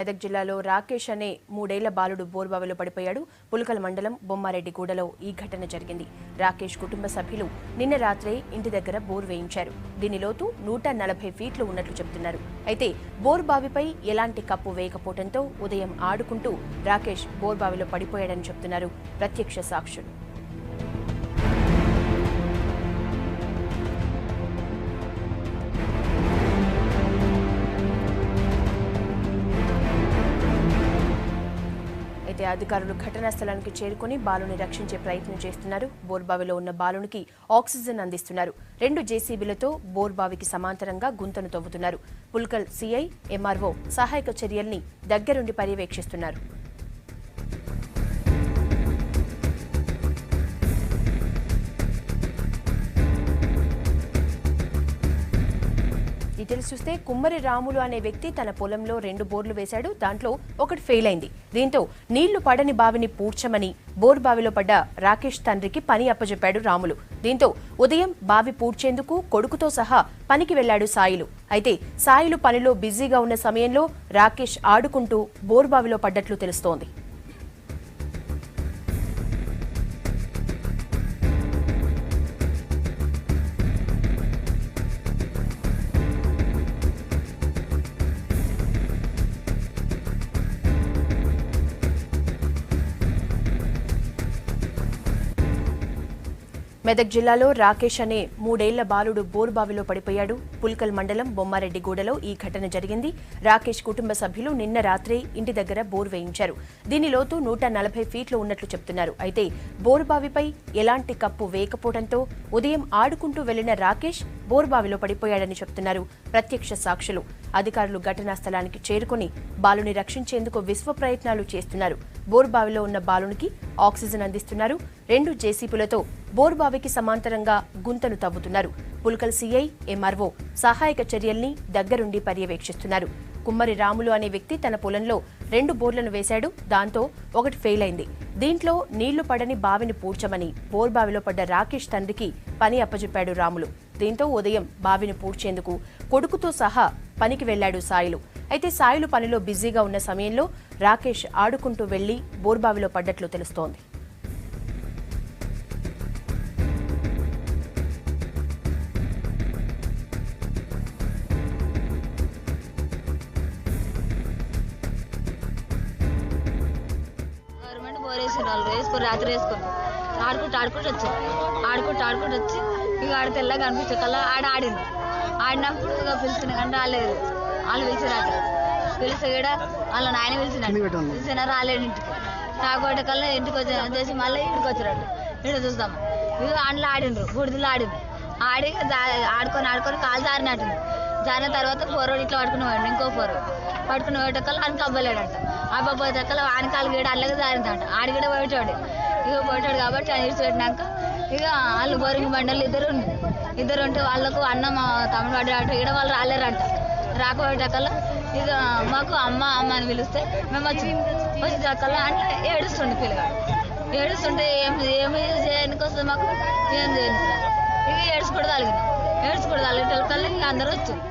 మెదక్ జిల్లాలో రాకేష్ అనే 3 ఏళ్ల బాలుడు బోర్బావిలో పడిపోయాడు. పుల్కల్ మండలం బొమ్మారెడ్డిగూడలో ఈ ఘటన జరిగింది. రాకేష్ కుటుంబ సభ్యులు నిన్న రాత్రే ఇంటి దగ్గర బోర్ వేయించారు. దీని లోతు 140 ఫీట్లు ఉన్నట్లు చెబుతున్నారు. అయితే బోర్బావిపై ఎలాంటి కప్పు వేయకపోవడంతో ఉదయం ఆడుకుంటూ రాకేష్ బోర్బావిలో పడిపోయాడని చెబుతున్నారు ప్రత్యక్ష సాక్షులు. అయితే అధికారులు ఘటనా స్థలానికి చేరుకుని బాలుని రక్షించే ప్రయత్నం చేస్తున్నారు. బోర్బావిలో ఉన్న బాలునికి ఆక్సిజన్ అందిస్తున్నారు. 2 జేసీబీలతో బోర్బావికి సమాంతరంగా గుంతను తవ్వుతున్నారు. పుల్కల్ సీఐ, ఎంఆర్ఓ సహాయక చర్యల్ని దగ్గరుండి పర్యవేక్షిస్తున్నారు. డీటెయిల్స్ చూస్తే కుమ్మరి రాములు అనే వ్యక్తి తన పొలంలో 2 బోర్లు వేశాడు. దాంట్లో ఒకటి ఫెయిల్ అయింది. దీంతో నీళ్లు పడని బావిని పూడ్చమని బోర్ బావిలో పడ్డ రాకేష్ తండ్రికి పని అప్పజెప్పాడు రాములు. దీంతో ఉదయం బావి పూడ్చేందుకు కొడుకుతో సహా పనికి వెళ్లాడు సాయిలు. అయితే సాయిలు పనిలో బిజీగా ఉన్న సమయంలో రాకేష్ ఆడుకుంటూ బోర్ బావిలో పడ్డట్లు తెలుస్తోంది. మెదక్ జిల్లాలో రాకేష్ అనే 3 ఏళ్ల బాలుడు బోర్బావిలో పడిపోయాడు. పుల్కల్ మండలం బొమ్మారెడ్డిగూడలో ఈ ఘటన జరిగింది. రాకేష్ కుటుంబ సభ్యులు నిన్న రాత్రే ఇంటి దగ్గర బోర్ వేయించారు. దీని లోతు 140 ఫీట్లు ఉన్నట్లు చెప్తున్నారు. అయితే బోర్బావిపై ఎలాంటి కప్పు వేయకపోవడంతో ఉదయం ఆడుకుంటూ వెళ్లిన రాకేష్ బోర్బావిలో పడిపోయాడని చెప్తున్నారు ప్రత్యక్ష సాక్షులు. అధికారులు ఘటనా స్థలానికి చేరుకుని బాలుని రక్షించేందుకు విశ్వ ప్రయత్నాలు చేస్తున్నారు. బోర్బావిలో ఉన్న బాలునికి ఆక్సిజన్ అందిస్తున్నారు. 2 జేసీబీలతో బోర్బావికి సమాంతరంగా గుంతను తవ్వుతున్నారు. పుల్కల్ సీఐ, ఎంఆర్ఓ సహాయక చర్యల్ని దగ్గరుండి పర్యవేక్షిస్తున్నారు. కుమ్మరి రాములు అనే వ్యక్తి తన పొలంలో 2 బోర్లను వేశాడు. దాంతో ఒకటి ఫెయిల్ అయింది. దీంట్లో నీళ్లు పడని బావిని పూడ్చమని బోర్బావిలో పడ్డ రాకేష్ తండ్రికి పని అప్పజెప్పాడు రాములు. దీంతో ఉదయం బావిని పూడ్చేందుకు కొడుకుతో సహా పనికి వెళ్లాడు సాయిలు. అయితే సాయిలు పనిలో బిజీగా ఉన్న సమయంలో రాకేష్ ఆడుకుంటూ వెళ్లి బోర్బావిలో పడ్డట్లు తెలుస్తోంది. రాత్రి వేసుకొని ఆడుకుంటూ వచ్చి ఇక ఆడ తెల్లగా అనిపించే కల్లా ఆడింది. ఆడినప్పుడు ఇక పిలిచిన కానీ రాలేదు. వాళ్ళు పిలిచినాక పిలిస్తే కూడా వాళ్ళ నాయన పిలిచినా రాలేడు. ఇంటికి తాగొట్టే కల్లా ఇంటికి వచ్చేసి మళ్ళీ ఇంటికి వచ్చినట్టు ఇంటికి చూస్తాం. ఇక ఆటలు ఆడిండ్రు, బుడిదిలో ఆడింది. ఆడి ఆడుకొని కాలు జారినట్టుంది. జారిన తర్వాత ఫోర్వర్డ్ ఇట్లా పట్టుకుని పోయాడు. ఇంకో ఫోర్వర్డ్ పట్టుకుని పోయేటక్కల్లా ఆయనకి అవ్వలేడంట. అవ్వబోయేటక్కల్లా ఆనకాలు గీడ అల్లగా జారిందంట. ఆడి కూడా పోయేటాడు. ఇక పోయేటాడు కాబట్టి ఆయన ఇడిచిపెట్టినాక ఇక వాళ్ళు బోరింగ్ బండలు ఇద్దరు ఉంటే వాళ్ళకు అన్నం తమిళ పడ్డాడు. ఇక్కడ వాళ్ళు రాలేరంట. రాకపోయేటక్కల్లా ఇక మాకు అమ్మ అని పిలిస్తే మేము వచ్చేటక్కల్లా అంటే ఏడుస్తుండే పిల్లగాడు. ఏడుస్తుంటే ఏమి చేయడానికి వస్తుంది మాకు, ఏం చేయండి ఇక ఏడ్చుకోవడం కలిగింది. ఏడ్చుకోవడం కలిగేటకల్లా ఇక అందరూ వచ్చారు.